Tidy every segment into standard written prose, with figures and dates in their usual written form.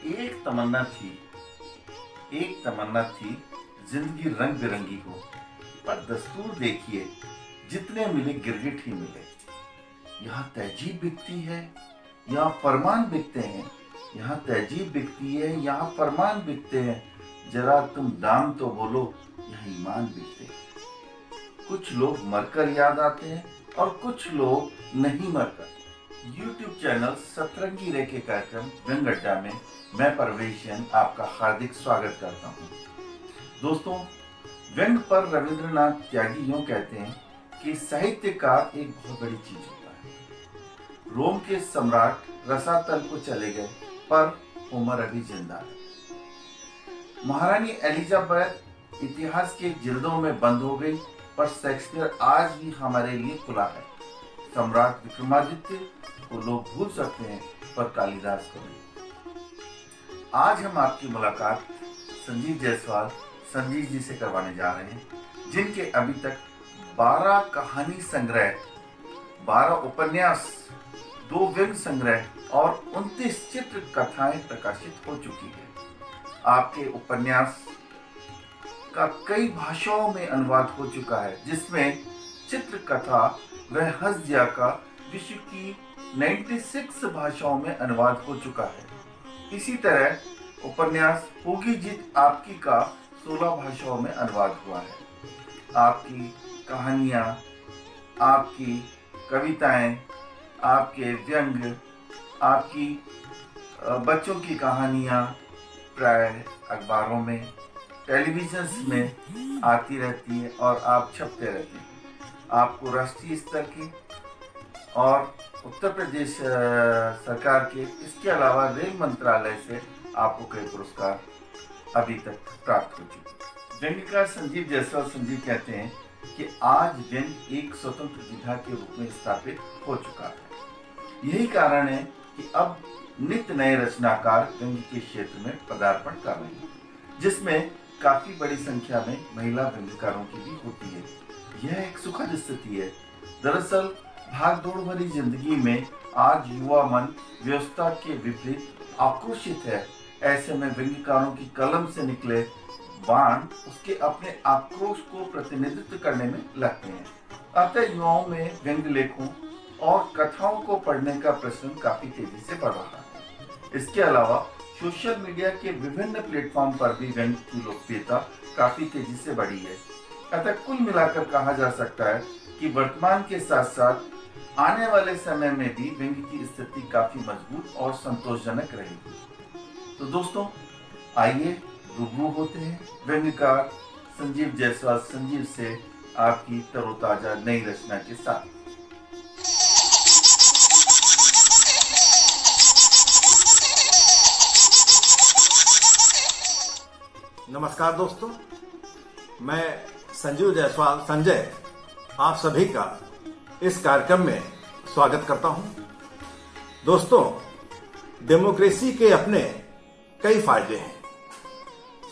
एक तमन्ना थी एक तमन्ना थी जिंदगी रंग बिरंगी हो, पर दस्तूर देखिए जितने मिले गिरगिट ही मिले। यहाँ तहजीब बिकती है, यहाँ फरमान बिकते हैं। यहाँ तहजीब बिकती है, यहाँ फरमान बिकते हैं। जरा तुम दाम तो बोलो, यहाँ ईमान बिकते हैं। कुछ लोग मरकर याद आते हैं और कुछ लोग नहीं मरकर। YouTube चैनल सतरंगी रे के कार्यक्रम व्यंग अड्डा में मैं परवेश जैन आपका हार्दिक स्वागत करता हूँ। दोस्तों, व्यंग पर रविंद्रनाथ त्यागी यूं कहते हैं कि साहित्य का एक बहुत बड़ी चीज होता है। रोम के सम्राट रसातल को चले गए, पर उमर अभी जिंदा है। महारानी एलिजाबेथ इतिहास के जिल्दों में बंद हो गई, पर शेक्सपियर आज भी हमारे लिए खुला है। सम्राट विक्रमादित्य को लोग भूल सकते हैं, पर कालिदास को नहीं। आज हम आपकी मुलाकात संजीव जायसवाल संजीव जी से करवाने जा रहे हैं, जिनके अभी तक 12 कहानी संग्रह, 12 उपन्यास, 2 व्यंग संग्रह और 29 चित्र कथाएं प्रकाशित हो चुकी है। आपके उपन्यास का कई भाषाओं में अनुवाद हो चुका है, जिसमें चित्र कथा व हंसजिया का विश्व की 96 भाषाओं में अनुवाद हो चुका है। इसी तरह उपन्यास होगी जीत आपकी का 16 भाषाओं में अनुवाद हुआ है। आपकी कहानियाँ, आपकी कविताएं, आपके व्यंग, आपकी बच्चों की कहानियाँ प्राय अखबारों में, टेलीविजन में आती रहती है और आप छपते रहते हैं। आपको राष्ट्रीय स्तर के और उत्तर प्रदेश सरकार के, इसके अलावा रेल मंत्रालय से आपको कई पुरस्कार अभी तक प्राप्त हो चुके हैं। व्यंग्यकार संजीव जायसवाल संजीव कहते हैं कि आज व्यंग एक स्वतंत्र विधा के रूप में स्थापित हो चुका है। यही कारण है कि अब नित्य नए रचनाकार व्यंग के क्षेत्र में पदार्पण कर रहे हैं, जिसमें काफी बड़ी संख्या में महिला व्यंग्यकारों की भी होती है। यह एक सुखद स्थिति है। दरअसल भागदौड़ भरी जिंदगी में आज युवा मन व्यवस्था के विपरीत आक्रोशित है। ऐसे में व्यंग्यकारों की कलम से निकले बाण उसके अपने आक्रोश को प्रतिनिधित्व करने में लगते हैं। अतः युवाओं में व्यंग्य लेखों और कथाओं को पढ़ने का प्रचलन काफी तेजी से बढ़ रहा है। इसके अलावा सोशल मीडिया के विभिन्न प्लेटफॉर्म पर भी व्यंग की लोकप्रियता काफी तेजी से बढ़ी है। अतः कुल मिलाकर कहा जा सकता है कि वर्तमान के साथ साथ आने वाले समय में भी व्यंग की स्थिति काफी मजबूत और संतोषजनक रहेगी। तो दोस्तों, आइए रूबरू होते हैं व्यंग्यकार संजीव जायसवाल संजीव से आपकी तरोताजा नई रचना के साथ। नमस्कार दोस्तों, मैं संजीव जायसवाल संजय आप सभी का इस कार्यक्रम में स्वागत करता हूं। दोस्तों, डेमोक्रेसी के अपने कई फायदे हैं।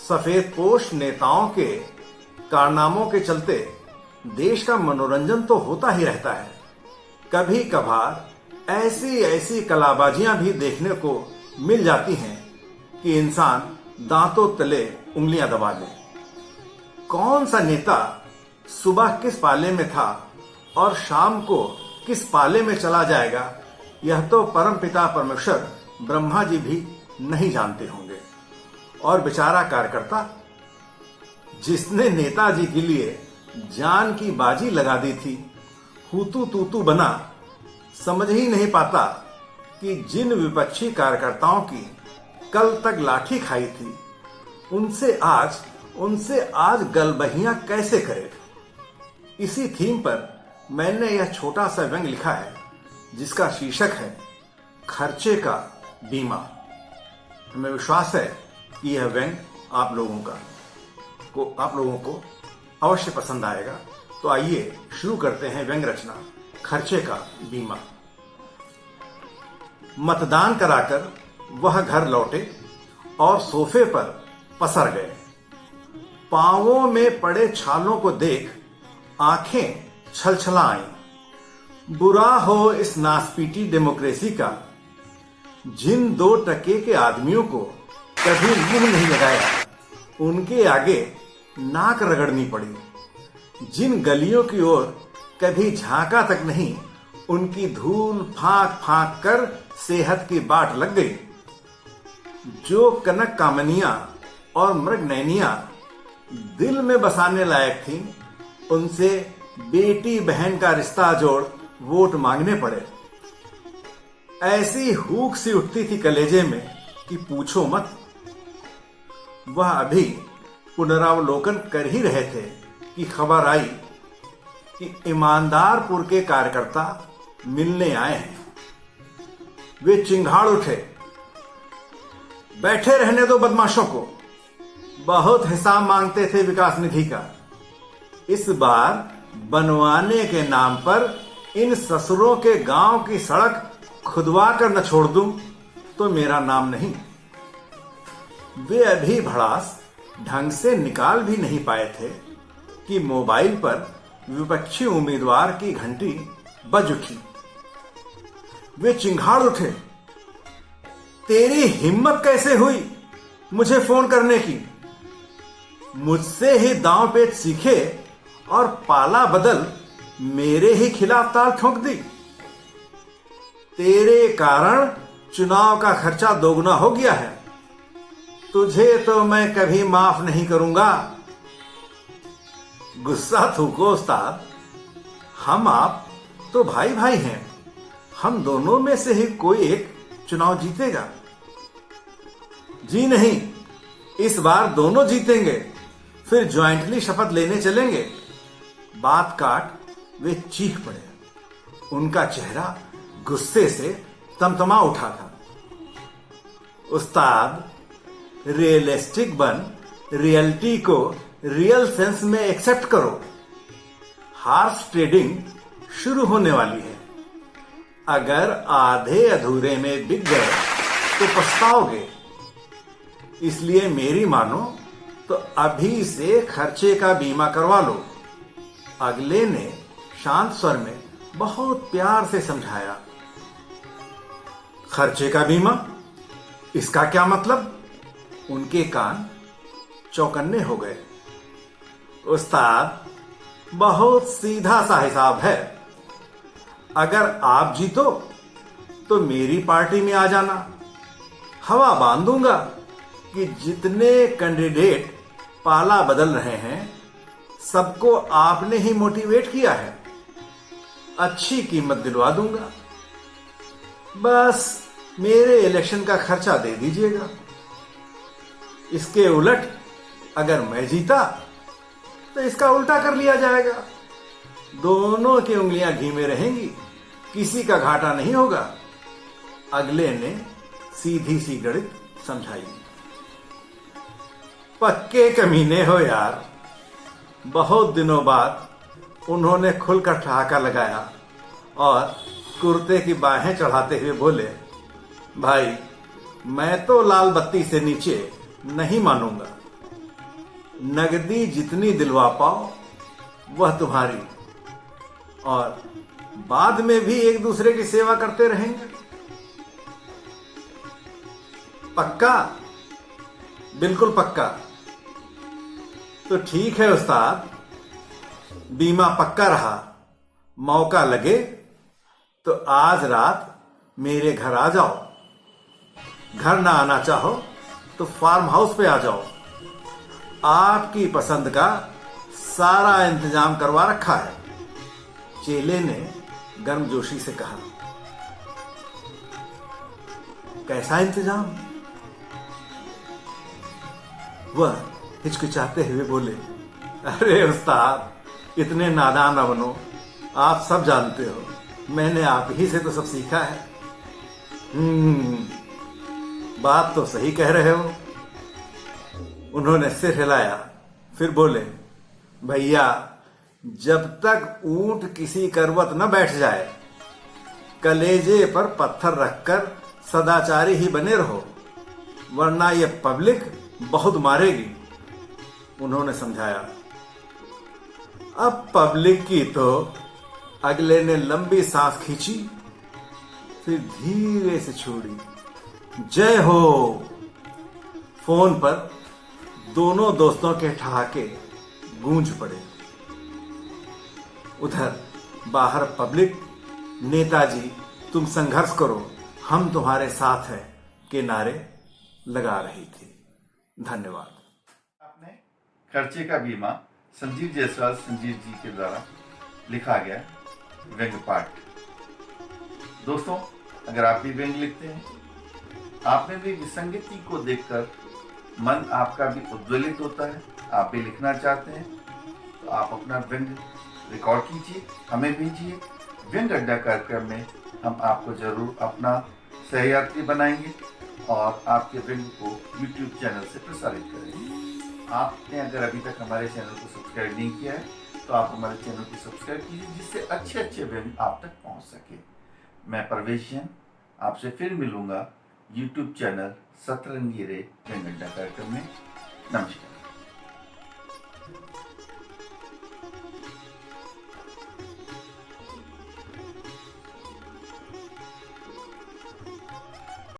सफेदपोश नेताओं के कारनामों के चलते देश का मनोरंजन तो होता ही रहता है। कभी कभार ऐसी कलाबाजियां भी देखने को मिल जाती हैं कि इंसान दांतों तले उंगलियां दबा ले। कौन सा नेता सुबह किस पाले में था और शाम को किस पाले में चला जाएगा, यह तो परमपिता परमेश्वर ब्रह्मा जी भी नहीं जानते होंगे। और बेचारा कार्यकर्ता, जिसने नेताजी के लिए जान की बाजी लगा दी थी, हूतू तूतू बना, समझ ही नहीं पाता कि जिन विपक्षी कार्यकर्ताओं की कल तक लाठी खाई थी, उनसे आज गलबहियां कैसे करे। इसी थीम पर मैंने यह छोटा सा व्यंग लिखा है, जिसका शीर्षक है खर्चे का बीमा। हमें विश्वास है कि यह व्यंग आप लोगों को अवश्य पसंद आएगा। तो आइए शुरू करते हैं व्यंग रचना खर्चे का बीमा। मतदान कराकर वह घर लौटे और सोफे पर पसर गए। पांवों में पड़े छालों को देख आंखें छलछला आईं। बुरा हो इस नासपीटी डेमोक्रेसी का, जिन 2 टके के आदमियों को कभी मुंह नहीं लगाया, उनके आगे नाक रगड़नी पड़ी। जिन गलियों की ओर कभी झांका तक नहीं, उनकी धूल फांक फांक कर सेहत की बाट लग गई। जो कनक कामनियां और मृगनयनियां दिल में बसाने लायक थीं, उनसे बेटी बहन का रिश्ता जोड़ वोट मांगने पड़े। ऐसी हुक सी उठती थी कलेजे में कि पूछो मत। वह अभी पुनरावलोकन कर ही रहे थे कि खबर आई कि ईमानदारपुर के कार्यकर्ता मिलने आए हैं। वे चिंगाड़ उठे, बैठे रहने दो बदमाशों को, बहुत हिसाब मांगते थे विकास निधि का। इस बार बनवाने के नाम पर इन ससुरों के गांव की सड़क खुदवा कर न छोड़ दूं तो मेरा नाम नहीं। वे अभी भड़ास ढंग से निकाल भी नहीं पाए थे कि मोबाइल पर विपक्षी उम्मीदवार की घंटी बज उठी। वे चिंगाड़ उठे, तेरी हिम्मत कैसे हुई मुझे फोन करने की? मुझसे ही दांव पेच सीखे और पाला बदल मेरे ही खिलाफ ताल ठोक दी। तेरे कारण चुनाव का खर्चा दोगुना हो गया है। तुझे तो मैं कभी माफ नहीं करूंगा। गुस्सा थूको उस्ताद, हम आप तो भाई भाई हैं। हम दोनों में से ही कोई एक चुनाव जीतेगा। जी नहीं, इस बार दोनों जीतेंगे, फिर ज्वाइंटली शपथ लेने चलेंगे। बात काट वे चीख पड़े। उनका चेहरा गुस्से से तमतमा उठा था। उस्ताद, रियलिस्टिक बन रियलिटी को रियल सेंस में एक्सेप्ट करो। हार्स ट्रेडिंग शुरू होने वाली है। अगर आधे अधूरे में बिक गए तो पछताओगे। इसलिए मेरी मानो तो अभी से खर्चे का बीमा करवा लो। अगले ने शांत स्वर में बहुत प्यार से समझाया। खर्चे का बीमा? इसका क्या मतलब? उनके कान चौकन्ने हो गए। उस्ताद, बहुत सीधा सा हिसाब है। अगर आप जीतो तो मेरी पार्टी में आ जाना। हवा बांध दूंगा कि जितने कैंडिडेट पाला बदल रहे हैं, सबको आपने ही मोटिवेट किया है। अच्छी कीमत दिलवा दूंगा। बस मेरे इलेक्शन का खर्चा दे दीजिएगा। इसके उलट अगर मैं जीता तो इसका उल्टा कर लिया जाएगा। दोनों की उंगलियां घी में रहेंगी, किसी का घाटा नहीं होगा। अगले ने सीधी सी गणित समझाई। पक्के कमीने हो यार। बहुत दिनों बाद उन्होंने खुलकर ठहाका लगाया और कुर्ते की बाहें चढ़ाते हुए बोले, भाई, मैं तो लाल बत्ती से नीचे नहीं मानूंगा। नगदी जितनी दिलवा पाओ वह तुम्हारी, और बाद में भी एक दूसरे की सेवा करते रहेंगे। पक्का? बिल्कुल पक्का। तो ठीक है उस्ताद, बीमा पक्का रहा। मौका लगे तो आज रात मेरे घर आ जाओ। घर ना आना चाहो तो फार्म हाउस पे आ जाओ। आपकी पसंद का सारा इंतजाम करवा रखा है। चेले ने गर्मजोशी से कहा। कैसा इंतजाम? वह हिचकिचाते हुए बोले, अरे उस्ताद, इतने नादान न बनो। आप सब जानते हो, मैंने आप ही से तो सब सीखा है। बात तो सही कह रहे हो। उन्होंने सिर हिलाया, फिर बोले, भैया, जब तक ऊंट किसी करवत न बैठ जाए, कलेजे पर पत्थर रखकर सदाचारी ही बने रहो, वरना यह पब्लिक बहुत मारेगी। उन्होंने समझाया। अब पब्लिक की तो अगले ने लंबी सांस खींची, फिर धीरे से छोड़ी। जय हो। फोन पर दोनों दोस्तों के ठहाके गूंज पड़े। उधर बाहर पब्लिक नेताजी तुम संघर्ष करो, हम तुम्हारे साथ हैं के नारे लगा रही थी। धन्यवाद। आपने खर्चे का बीमा संजीव जायसवाल संजीव जी के द्वारा लिखा गया व्यंग्य पाठ। दोस्तों, अगर आप भी व्यंग्य लिखते हैं, आपने भी विसंगति को देखकर मन आपका भी उद्वेलित होता है, आप भी लिखना चाहते हैं, तो आप अपना व्यंग्य रिकॉर्ड कीजिए, हमें भेजिए। व्यंग्य अड्डा कार्यक्रम में हम आपको जरूर अपना सहयात्री बनाएंगे और आपके व्यंग्य को YouTube चैनल से प्रसारित करेंगे। आपने अगर अभी तक हमारे चैनल को सब्सक्राइब नहीं किया है तो आप हमारे चैनल को सब्सक्राइब कीजिए, जिससे अच्छे अच्छे व्यंग्य आप तक पहुंच सके। मैं परवेश जैन आपसे फिर मिलूंगा YouTube चैनल सतरंगी रे व्यंग्य अड्डा कार्यक्रम में। नमस्कार।